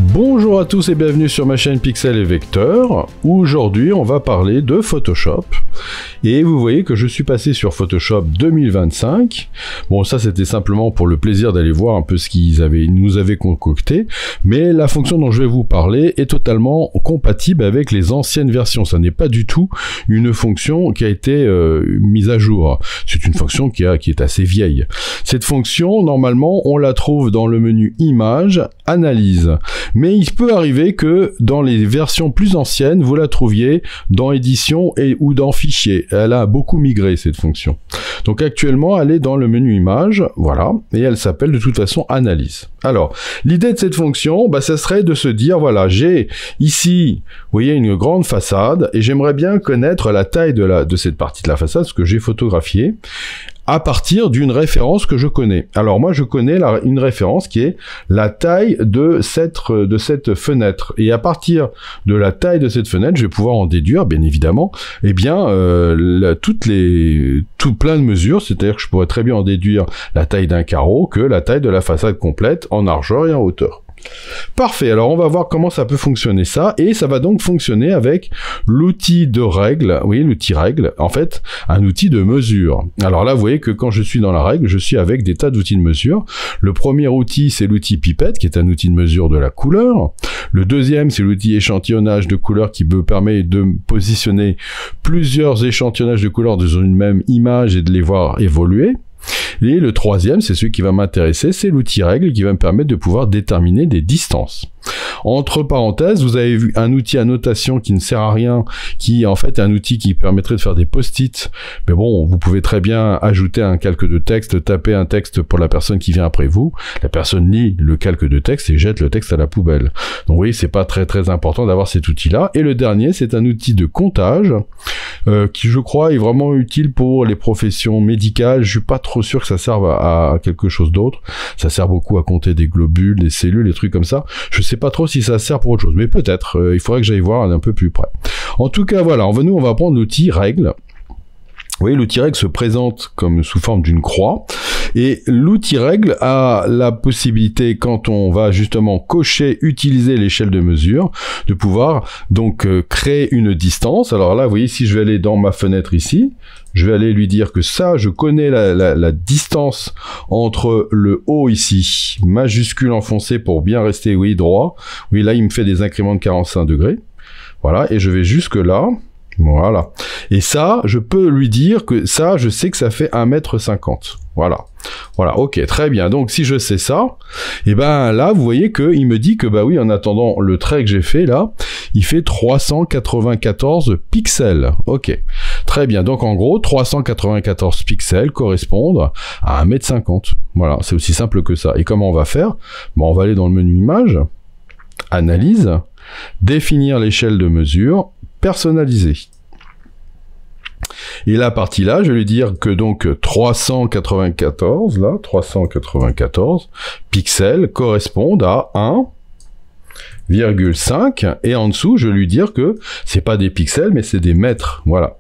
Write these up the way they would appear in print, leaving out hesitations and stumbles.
Bonjour à tous et bienvenue sur ma chaîne Pixel et Vecteur. Aujourd'hui on va parler de Photoshop. Et vous voyez que je suis passé sur Photoshop 2025. Bon, ça c'était simplement pour le plaisir d'aller voir un peu ce qu'ils nous avaient concocté. Mais la fonction dont je vais vous parler est totalement compatible avec les anciennes versions. Ça n'est pas du tout une fonction qui a été mise à jour. C'est une fonction qui est assez vieille. Cette fonction, normalement, on la trouve dans le menu Images, Analyse. Mais il peut arriver que dans les versions plus anciennes, vous la trouviez dans Édition ou dans Fichier. Elle a beaucoup migré, cette fonction. Donc actuellement, elle est dans le menu Images, voilà, et elle s'appelle de toute façon Analyse. Alors, l'idée de cette fonction, ça serait de se dire, voilà, j'ai ici, vous voyez, une grande façade, et j'aimerais bien connaître la taille de cette partie de la façade, ce que j'ai photographié, à partir d'une référence que je connais. Alors moi je connais une référence qui est la taille de cette fenêtre, et à partir de la taille de cette fenêtre je vais pouvoir en déduire bien évidemment tout plein de mesures, c'est-à-dire que je pourrais très bien en déduire la taille d'un carreau que la taille de la façade complète en largeur et en hauteur. Parfait, alors on va voir comment ça peut fonctionner ça, et ça va donc fonctionner avec l'outil de règle, oui, l'outil règle, en fait, un outil de mesure. Alors là, vous voyez que quand je suis dans la règle, je suis avec des tas d'outils de mesure. Le premier outil, c'est l'outil pipette, qui est un outil de mesure de la couleur. Le deuxième, c'est l'outil échantillonnage de couleurs, qui me permet de positionner plusieurs échantillonnages de couleurs dans une même image et de les voir évoluer. Et le troisième, c'est celui qui va m'intéresser, c'est l'outil règle qui va me permettre de pouvoir déterminer des distances. Entre parenthèses, vous avez vu un outil annotation qui ne sert à rien, qui en fait est un outil qui permettrait de faire des post-it, mais bon, vous pouvez très bien ajouter un calque de texte, taper un texte pour la personne qui vient après vous, la personne lit le calque de texte et jette le texte à la poubelle. Donc oui, c'est pas très important d'avoir cet outil-là. Et le dernier, c'est un outil de comptage, qui je crois est vraiment utile pour les professions médicales. Je suis pas trop sûr que ça serve à quelque chose d'autre. Ça sert beaucoup à compter des globules, des cellules, des trucs comme ça. Je sais pas trop si ça sert pour autre chose, mais peut-être, il faudrait que j'aille voir un peu plus près. En tout cas, voilà, nous on va prendre l'outil règle. Vous voyez, l'outil règle se présente comme sous forme d'une croix, et l'outil règle a la possibilité, quand on va justement utiliser l'échelle de mesure, de pouvoir donc créer une distance. Alors là, vous voyez, si je vais aller dans ma fenêtre ici, je vais aller lui dire que ça, je connais la distance entre le haut ici, majuscule enfoncé pour bien rester, oui, droit. Oui, là, il me fait des incréments de 45 degrés. Voilà, et je vais jusque là. Voilà. Et ça, je peux lui dire que ça, je sais que ça fait 1,50 m. Voilà. Voilà, ok, très bien. Donc, si je sais ça, et là, vous voyez qu'il me dit que, oui, en attendant, le trait que j'ai fait, là, il fait 394 pixels. Ok. Très bien. Donc, en gros, 394 pixels correspondent à 1,50 m. Voilà. C'est aussi simple que ça. Et comment on va faire? On va aller dans le menu Images, Analyse, définir l'échelle de mesure, personnaliser. Et la partie là, je vais lui dire que donc 394 pixels correspondent à 1,5, et en dessous, je vais lui dire que c'est pas des pixels, mais c'est des mètres. Voilà.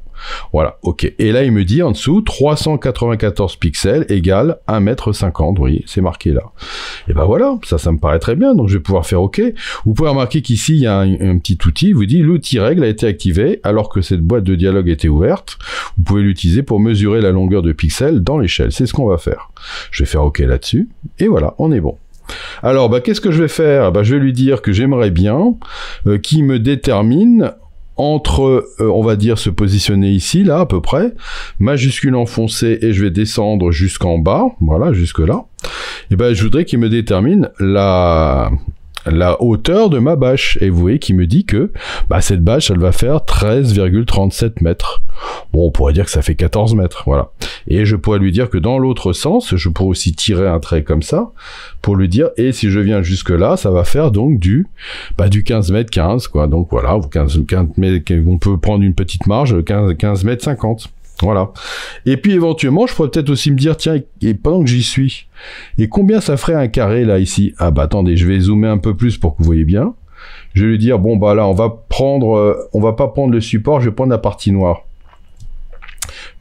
Voilà, ok. Et là, il me dit en dessous, 394 pixels égale 1,50 m. Vous voyez, c'est marqué là. Et voilà, ça me paraît très bien. Donc, je vais pouvoir faire ok. Vous pouvez remarquer qu'ici, il y a un petit outil. Il vous dit, l'outil règle a été activé alors que cette boîte de dialogue était ouverte. Vous pouvez l'utiliser pour mesurer la longueur de pixels dans l'échelle. C'est ce qu'on va faire. Je vais faire ok là-dessus. Et voilà, on est bon. Alors, qu'est-ce que je vais faire? Je vais lui dire que j'aimerais bien qu'il me détermine entre, on va dire, se positionner ici, là, à peu près, majuscule enfoncé, et je vais descendre jusqu'en bas, voilà, jusque là, et je voudrais qu'il me détermine la hauteur de ma bâche, et vous voyez qu'il me dit que cette bâche, elle va faire 13,37 mètres. Bon, on pourrait dire que ça fait 14 mètres, voilà. Et je pourrais lui dire que dans l'autre sens, je pourrais aussi tirer un trait comme ça, pour lui dire, et si je viens jusque là, ça va faire donc du 15 mètres 15, quoi. Donc voilà, 15 mètres, on peut prendre une petite marge, 15 mètres 50. Voilà. Et puis éventuellement, je pourrais peut-être aussi me dire, tiens, et pendant que j'y suis, et combien ça ferait un carré là, ici? Attendez, je vais zoomer un peu plus pour que vous voyez bien. Je vais lui dire, là, on va pas prendre le support, je vais prendre la partie noire.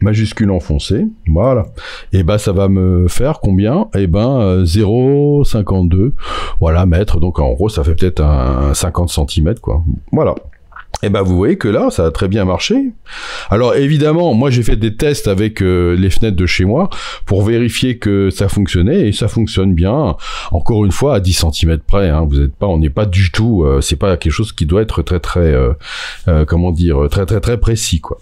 majuscule enfoncé, voilà. Et ben ça va me faire combien? Et ben 0,52, voilà, mètres. Donc en gros ça fait peut-être un 50 cm quoi. Voilà. Et ben vous voyez que là, ça a très bien marché. Alors évidemment, moi j'ai fait des tests avec les fenêtres de chez moi pour vérifier que ça fonctionnait et ça fonctionne bien. Encore une fois à 10 cm près. Hein, vous êtes pas, on n'est pas du tout. C'est pas quelque chose qui doit être très comment dire, très précis quoi.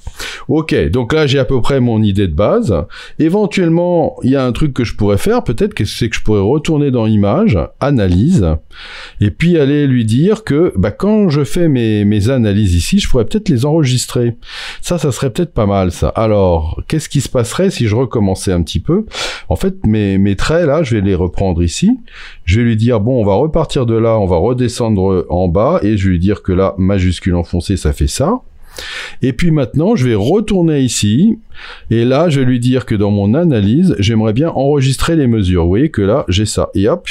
Ok, donc là j'ai à peu près mon idée de base. Éventuellement, il y a un truc que je pourrais faire. Peut-être que c'est que je pourrais retourner dans Images, Analyse, et puis aller lui dire que bah, quand je fais mes analyses ici, je pourrais peut-être les enregistrer. Ça serait peut-être pas mal, ça. Alors, qu'est-ce qui se passerait si je recommençais un petit peu? En fait, mes traits, là, je vais les reprendre ici. Je vais lui dire, bon, on va repartir de là, on va redescendre en bas, et je vais lui dire que là, majuscule enfoncé, ça fait ça. Et puis maintenant, je vais retourner ici, et là, je vais lui dire que dans mon analyse, j'aimerais bien enregistrer les mesures. Vous voyez que là, j'ai ça. Et hop,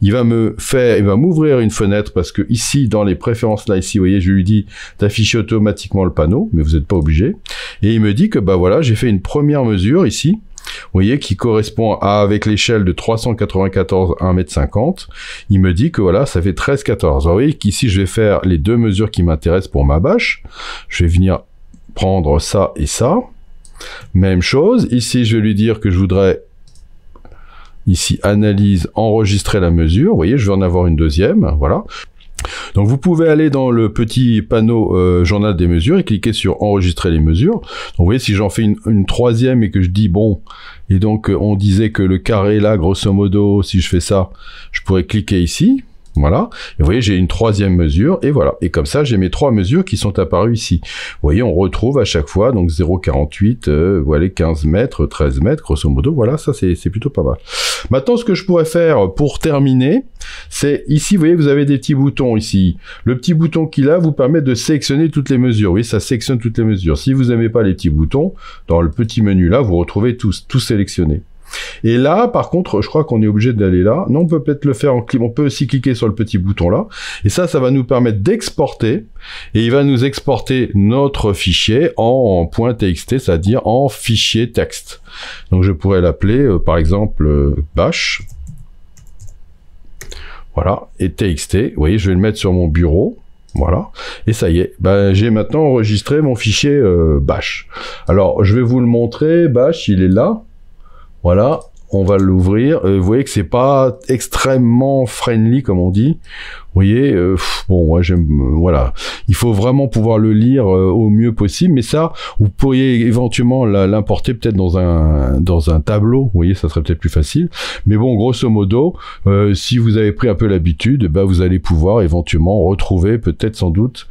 il va m'ouvrir une fenêtre, parce que ici, dans les préférences, là, ici, vous voyez, je lui dis d'afficher automatiquement le panneau, mais vous n'êtes pas obligé. Et il me dit que, bah voilà, j'ai fait une première mesure ici, vous voyez, qui correspond avec l'échelle de 394 à 1,50 m. Il me dit que voilà, ça fait 13,14. Vous voyez qu'ici, je vais faire les deux mesures qui m'intéressent pour ma bâche. Je vais venir prendre ça et ça. Même chose. Ici, je vais lui dire que je voudrais, ici, analyse, enregistrer la mesure. Vous voyez, je vais en avoir une deuxième. Voilà. Donc vous pouvez aller dans le petit panneau journal des mesures et cliquer sur enregistrer les mesures. Donc vous voyez, si j'en fais une troisième et que je dis bon, et donc on disait que le carré là, grosso modo, si je fais ça, je pourrais cliquer ici. Voilà, et vous voyez, j'ai une troisième mesure, et voilà. Et comme ça, j'ai mes trois mesures qui sont apparues ici. Vous voyez, on retrouve à chaque fois, donc 0,48, voilà, 15 mètres, 13 mètres, grosso modo. Voilà, ça, c'est plutôt pas mal. Maintenant, ce que je pourrais faire pour terminer, c'est ici, vous voyez, vous avez des petits boutons ici. Le petit bouton qu'il a vous permet de sélectionner toutes les mesures. Oui, ça sélectionne toutes les mesures. Si vous n'aimez pas les petits boutons, dans le petit menu là, vous retrouvez tout sélectionné. Et là, par contre, je crois qu'on est obligé d'aller là. Non, on peut peut-être le faire en cliquant. On peut aussi cliquer sur le petit bouton là. Et ça va nous permettre d'exporter. Et il va nous exporter notre fichier en .txt, c'est-à-dire en fichier texte. Donc je pourrais l'appeler, par exemple, bash. Voilà. Et txt. Vous voyez, je vais le mettre sur mon bureau. Voilà, et ça y est, ben, j'ai maintenant enregistré mon fichier bash. Alors, je vais vous le montrer. Bash, il est là. Voilà, on va l'ouvrir. Vous voyez que c'est pas extrêmement friendly, comme on dit. Vous voyez, bon, moi j'aime, voilà. Il faut vraiment pouvoir le lire au mieux possible, mais ça, vous pourriez éventuellement l'importer peut-être dans un tableau. Vous voyez, ça serait peut-être plus facile. Mais bon, grosso modo, si vous avez pris un peu l'habitude, ben vous allez pouvoir éventuellement retrouver peut-être sans doute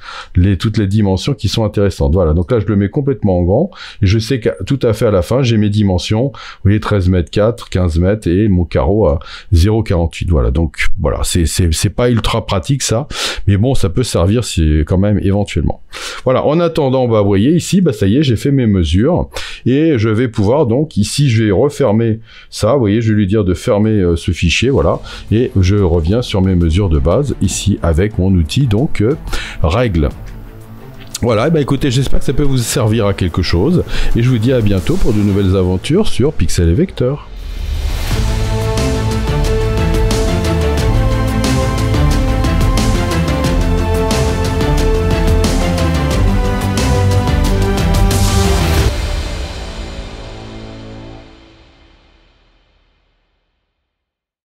toutes les dimensions qui sont intéressantes. Voilà. Donc là, je le mets complètement en grand et je sais que tout à fait à la fin, j'ai mes dimensions. Vous voyez, 13 mètres 4, 15 mètres et mon carreau à 0,48. Voilà. Donc voilà, c'est pas ultra pratique ça, mais bon, ça peut servir quand même éventuellement. Voilà, en attendant, bah, vous voyez ici, bah, ça y est, j'ai fait mes mesures et je vais pouvoir donc, ici, je vais refermer ça, vous voyez, je vais lui dire de fermer ce fichier, voilà, et je reviens sur mes mesures de base ici avec mon outil, donc, règle. Voilà, et bah écoutez, j'espère que ça peut vous servir à quelque chose et je vous dis à bientôt pour de nouvelles aventures sur Pixel et Vecteur.